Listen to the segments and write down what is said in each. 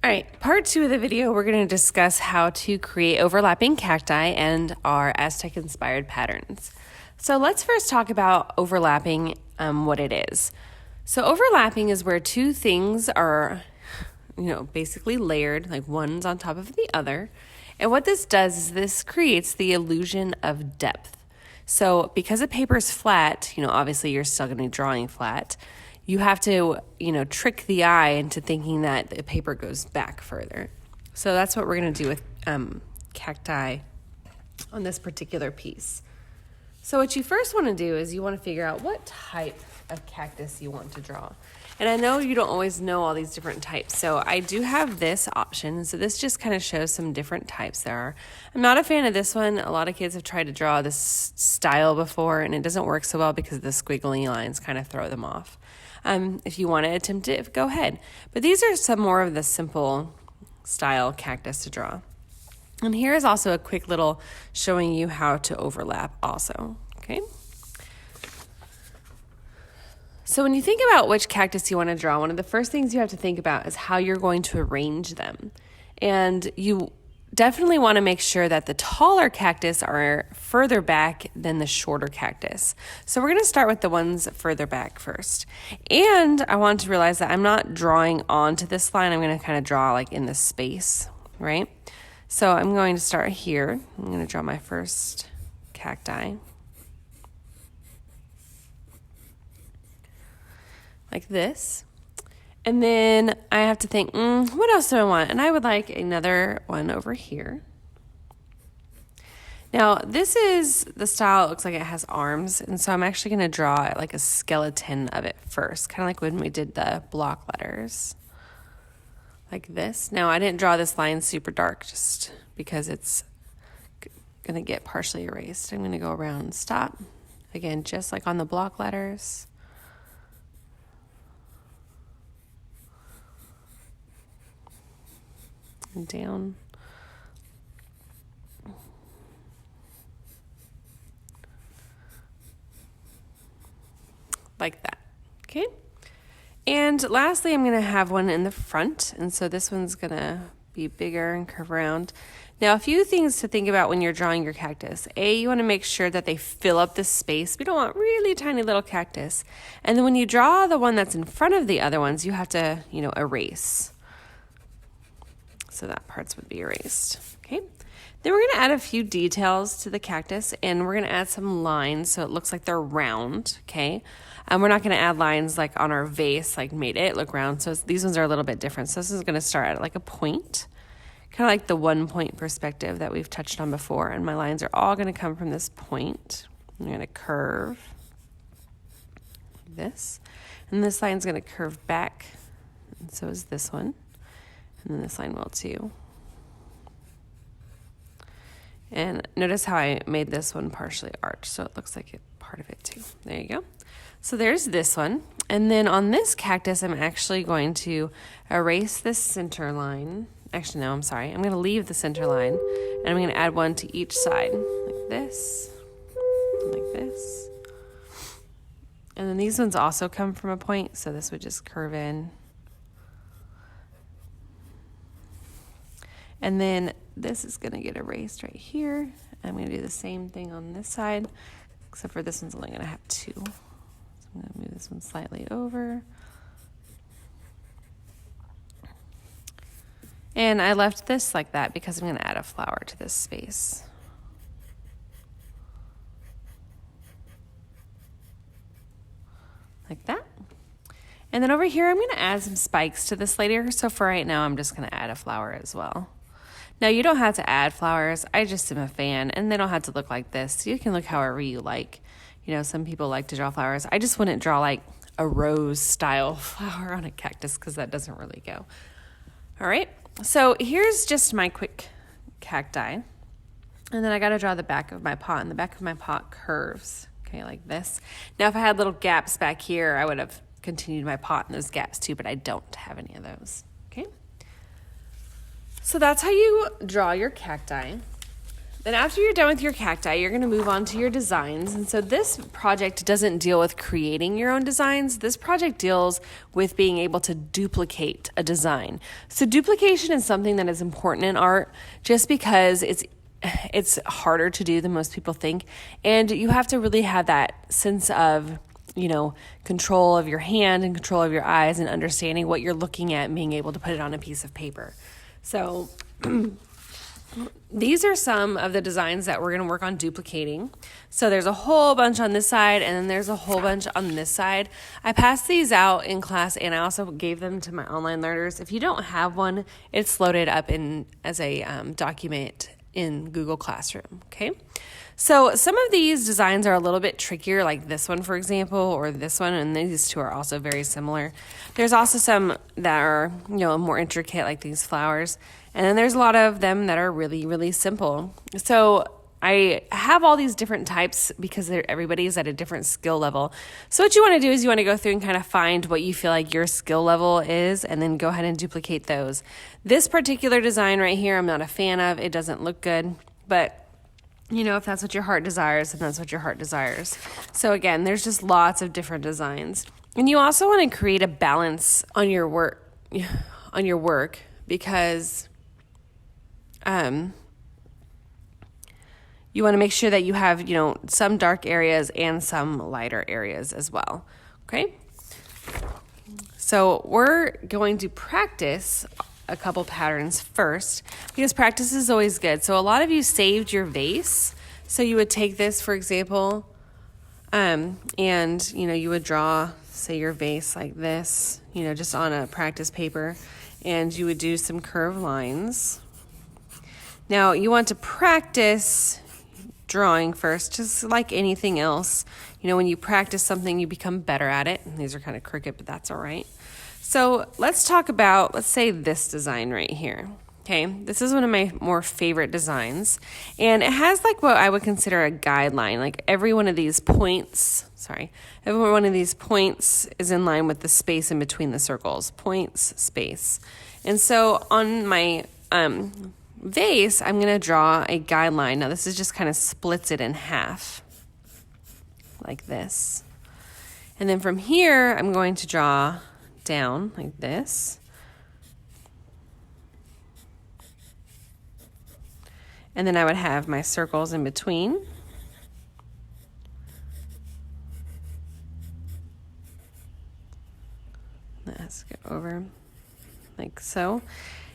All right, part 2 of the video, we're going to discuss how to create overlapping cacti and our Aztec-inspired patterns. So let's first talk about overlapping, what it is. So overlapping is where two things are, basically layered, like one's on top of the other. And what this does is this creates the illusion of depth. So because the paper is flat, obviously you're still going to be drawing flat. You have to, trick the eye into thinking that the paper goes back further. So that's what we're going to do with cacti on this particular piece. So what you first want to do is you want to figure out what type of cactus you want to draw. And I know you don't always know all these different types. So I do have this option. So this just kind of shows some different types there are. I'm not a fan of this one. A lot of kids have tried to draw this style before and it doesn't work so well because the squiggly lines kind of throw them off. If you want to attempt it, go ahead. But these are some more of the simple style cactus to draw. And here is also a quick little showing you how to overlap also, okay? So when you think about which cactus you want to draw, one of the first things you have to think about is how you're going to arrange them. And you definitely want to make sure that the taller cactus are further back than the shorter cactus. So we're going to start with the ones further back first. And I want to realize that I'm not drawing onto this line. I'm going to kind of draw like in the space, right? So I'm going to start here. I'm going to draw my first cacti. Like this. And then I have to think, what else do I want? And I would like another one over here. Now, this is the style. It looks like it has arms. And so I'm actually going to draw like a skeleton of it first, kind of like when we did the block letters. Like this. Now, I didn't draw this line super dark just because it's going to get partially erased. I'm going to go around and stop. Again, just like on the block letters. And down. Like that, okay? And lastly, I'm going to have one in the front, and so this one's going to be bigger and curve around. Now, a few things to think about when you're drawing your cactus. A, you want to make sure that they fill up the space. We don't want really tiny little cactus. And then when you draw the one that's in front of the other ones, you have to, erase. So that parts would be erased, okay? Then we're going to add a few details to the cactus, and we're going to add some lines so it looks like they're round, okay? We're not going to add lines like on our vase, like made it look round. So these ones are a little bit different. So this is going to start at like a point, kind of like the 1 point perspective that we've touched on before. And my lines are all going to come from this point. I'm going to curve like this, and this line's going to curve back, and so is this one. And then this line will too. And notice how I made this one partially arched, so it looks like part of it too. There you go. So there's this one. And then on this cactus, I'm actually going to erase this center line. Actually, no, I'm sorry. I'm going to leave the center line, and I'm going to add one to each side, like this, and like this. And then these ones also come from a point, so this would just curve in. And then this is going to get erased right here. I'm going to do the same thing on this side, except for this one's only going to have two. So I'm going to move this one slightly over. And I left this like that because I'm going to add a flower to this space. Like that. And then over here, I'm going to add some spikes to this later. So for right now, I'm just going to add a flower as well. Now, you don't have to add flowers. I just am a fan, and they don't have to look like this. You can look however you like. Some people like to draw flowers. I just wouldn't draw like a rose-style flower on a cactus because that doesn't really go. All right, so here's just my quick cacti. And then I got to draw the back of my pot, and the back of my pot curves, okay, like this. Now, if I had little gaps back here, I would have continued my pot in those gaps too, but I don't have any of those, okay? So that's how you draw your cacti. Then after you're done with your cacti, you're going to move on to your designs. And so this project doesn't deal with creating your own designs. This project deals with being able to duplicate a design. So duplication is something that is important in art just because it's harder to do than most people think. And you have to really have that sense of, control of your hand and control of your eyes and understanding what you're looking at and being able to put it on a piece of paper. So these are some of the designs that we're going to work on duplicating. So there's a whole bunch on this side, and then there's a whole bunch on this side. I passed these out in class, and I also gave them to my online learners. If you don't have one, it's loaded up as a document in Google Classroom, okay? So some of these designs are a little bit trickier, like this one, for example, or this one, and these two are also very similar. There's also some that are, more intricate, like these flowers, and then there's a lot of them that are really, really simple. So I have all these different types because everybody's at a different skill level. So what you want to do is you want to go through and kind of find what you feel like your skill level is, and then go ahead and duplicate those. This particular design right here, I'm not a fan of. It doesn't look good, but if that's what your heart desires, then that's what your heart desires. So again, there's just lots of different designs. And you also want to create a balance on your work, because you want to make sure that you have, some dark areas and some lighter areas as well. Okay? So we're going to practice a couple patterns first, because practice is always good. So a lot of you saved your vase. So you would take this, for example, and, you would draw, say, your vase like this, just on a practice paper, and you would do some curved lines. Now, you want to practice drawing first, just like anything else. When you practice something, you become better at it. And these are kind of crooked, but that's all right. So let's talk about, let's say, this design right here. Okay, this is one of my more favorite designs, and it has like what I would consider a guideline. Like every one of these points is in line with the space in between the circles. Points, space. And so on my vase, I'm going to draw a guideline. Now this is just kind of splits it in half, like this. And then from here, I'm going to draw down like this. And then I would have my circles in between. Let's go over like so.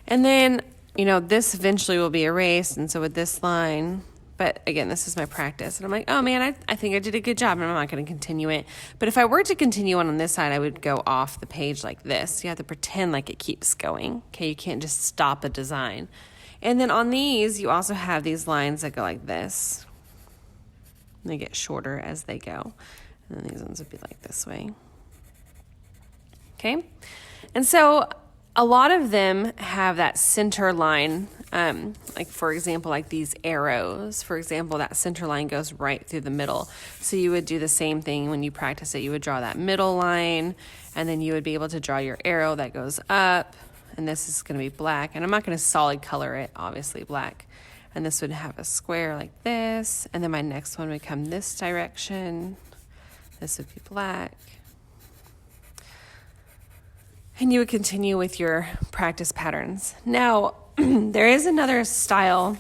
And then, this eventually will be erased, and so with this line, but again, this is my practice. And I'm like, oh man, I think I did a good job, and I'm not going to continue it. But if I were to continue on this side, I would go off the page like this. You have to pretend like it keeps going. Okay, you can't just stop a design. And then on these, you also have these lines that go like this. And they get shorter as they go. And then these ones would be like this way. Okay? And so a lot of them have that center line, like for example, like these arrows. For example, that center line goes right through the middle. So you would do the same thing when you practice it. You would draw that middle line, and then you would be able to draw your arrow that goes up. And this is going to be black. And I'm not going to solid color it, obviously black. And this would have a square like this. And then my next one would come this direction. This would be black. And you would continue with your practice patterns. Now, there is another style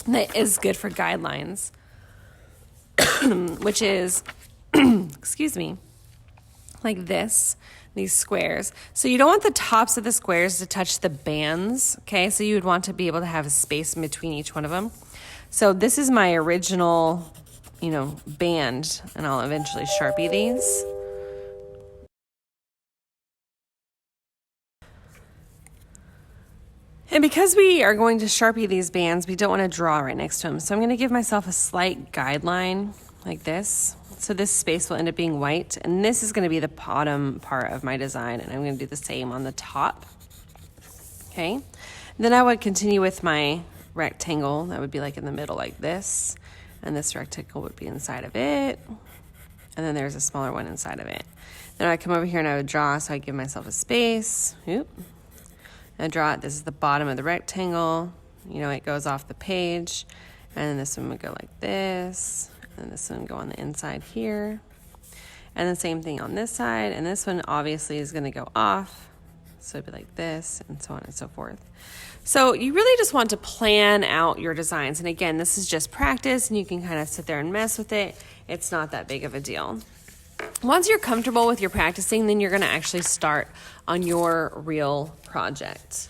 that is good for guidelines, which is, excuse me, like this, these squares. So you don't want the tops of the squares to touch the bands, okay? So you would want to be able to have a space in between each one of them. So this is my original, band, and I'll eventually Sharpie these. And because we are going to Sharpie these bands, we don't want to draw right next to them. So I'm going to give myself a slight guideline like this. So this space will end up being white. And this is going to be the bottom part of my design. And I'm going to do the same on the top. Okay. And then I would continue with my rectangle. That would be like in the middle like this. And this rectangle would be inside of it. And then there's a smaller one inside of it. Then I come over here and I would draw. So I give myself a space. Oop. I draw it. This is the bottom of the rectangle. It goes off the page. And then this one would go like this, and this one would go on the inside here. And the same thing on this side, and this one obviously is gonna go off. So it'd be like this, and so on and so forth. So you really just want to plan out your designs. And again, this is just practice, and you can kind of sit there and mess with it. It's not that big of a deal. Once you're comfortable with your practicing, then you're gonna actually start on your real project.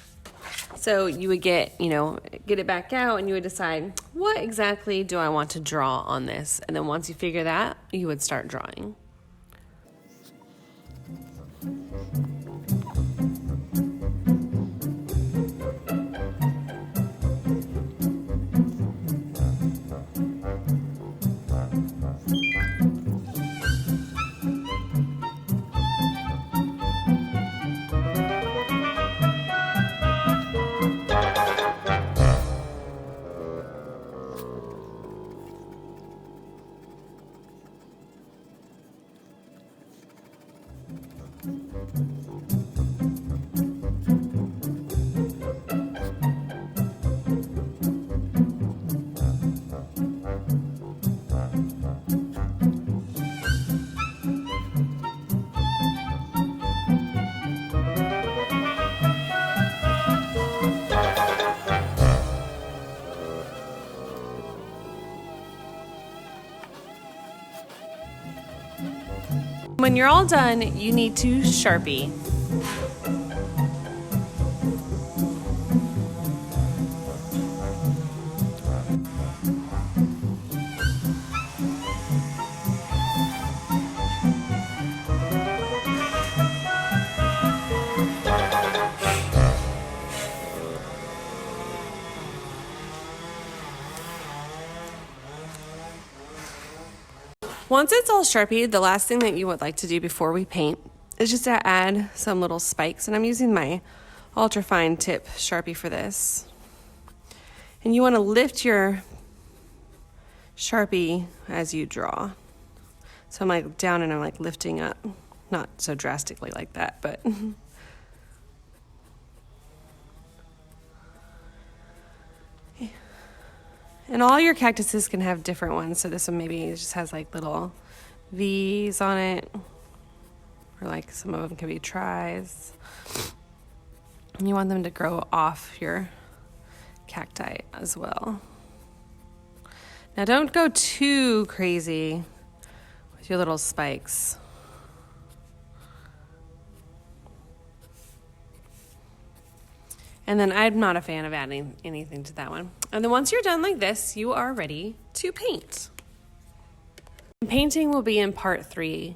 So you would get it back out, and you would decide, what exactly do I want to draw on this? And then once you figure that, you would start drawing. When you're all done, you need to Sharpie. Once it's all Sharpied, the last thing that you would like to do before we paint is just to add some little spikes. And I'm using my ultra fine tip Sharpie for this. And you want to lift your Sharpie as you draw. So I'm like down and I'm like lifting up. Not so drastically like that, but... And all your cactuses can have different ones. So this one maybe just has like little V's on it. Or like some of them can be tries. And you want them to grow off your cacti as well. Now don't go too crazy with your little spikes. And then I'm not a fan of adding anything to that one. And then once you're done like this, you are ready to paint. Painting will be in part 3